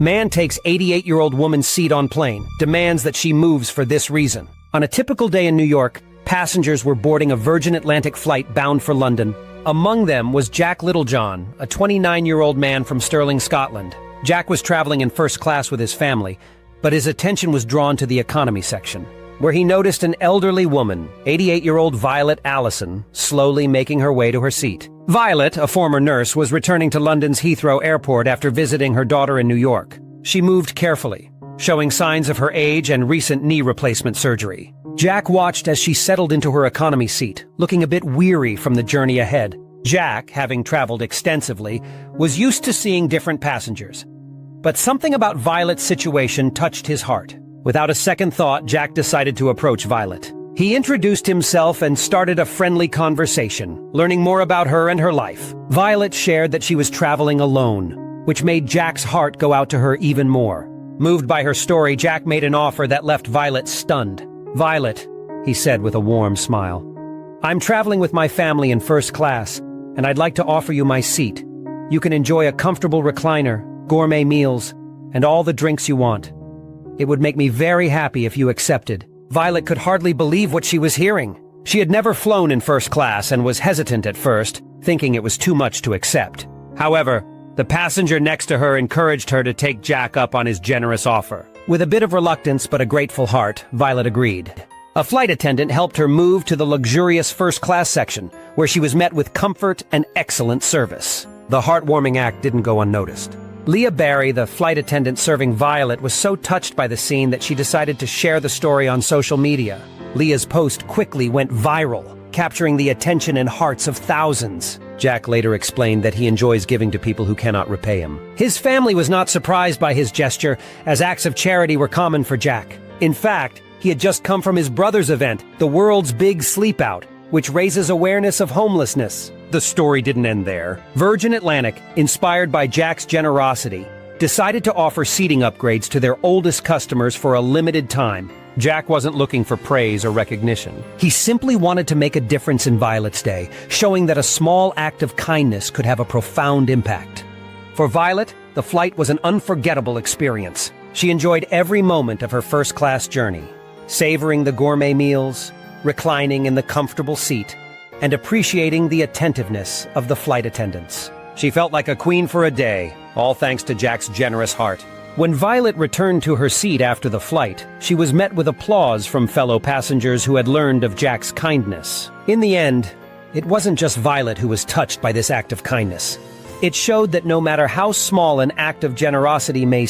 Man takes 88-year-old woman's seat on plane, demands that she moves for this reason. On a typical day in New York, passengers were boarding a Virgin Atlantic flight bound for London. Among them was Jack Littlejohn, a 29-year-old man from Stirling, Scotland. Jack was traveling in first class with his family, but his attention was drawn to the economy section, where he noticed an elderly woman, 88-year-old Violet Allison, slowly making her way to her seat. Violet, a former nurse, was returning to London's Heathrow Airport after visiting her daughter in New York. She moved carefully, showing signs of her age and recent knee replacement surgery. Jack watched as she settled into her economy seat, looking a bit weary from the journey ahead. Jack, having traveled extensively, was used to seeing different passengers. But something about Violet's situation touched his heart. Without a second thought, Jack decided to approach Violet. He introduced himself and started a friendly conversation, learning more about her and her life. Violet shared that she was traveling alone, which made Jack's heart go out to her even more. Moved by her story, Jack made an offer that left Violet stunned. "Violet," he said with a warm smile, "I'm traveling with my family in first class, and I'd like to offer you my seat. You can enjoy a comfortable recliner, gourmet meals, and all the drinks you want. It would make me very happy if you accepted." Violet could hardly believe what she was hearing. She had never flown in first class and was hesitant at first, thinking it was too much to accept. However, the passenger next to her encouraged her to take Jack up on his generous offer. With a bit of reluctance but a grateful heart, Violet agreed. A flight attendant helped her move to the luxurious first-class section, where she was met with comfort and excellent service. The heartwarming act didn't go unnoticed. Leah Barry, the flight attendant serving Violet, was so touched by the scene that she decided to share the story on social media. Leah's post quickly went viral, capturing the attention and hearts of thousands. Jack later explained that he enjoys giving to people who cannot repay him. His family was not surprised by his gesture, as acts of charity were common for Jack. In fact, he had just come from his brother's event, the world's big sleep out, which raises awareness of homelessness. The story didn't end there. Virgin Atlantic, inspired by Jack's generosity, decided to offer seating upgrades to their oldest customers for a limited time. Jack wasn't looking for praise or recognition. He simply wanted to make a difference in Violet's day, showing that a small act of kindness could have a profound impact. For Violet, the flight was an unforgettable experience. She enjoyed every moment of her first-class journey, savoring the gourmet meals, reclining in the comfortable seat, and appreciating the attentiveness of the flight attendants. She felt like a queen for a day, all thanks to Jack's generous heart. When Violet returned to her seat after the flight, she was met with applause from fellow passengers who had learned of Jack's kindness. In the end, it wasn't just Violet who was touched by this act of kindness. It showed that no matter how small an act of generosity may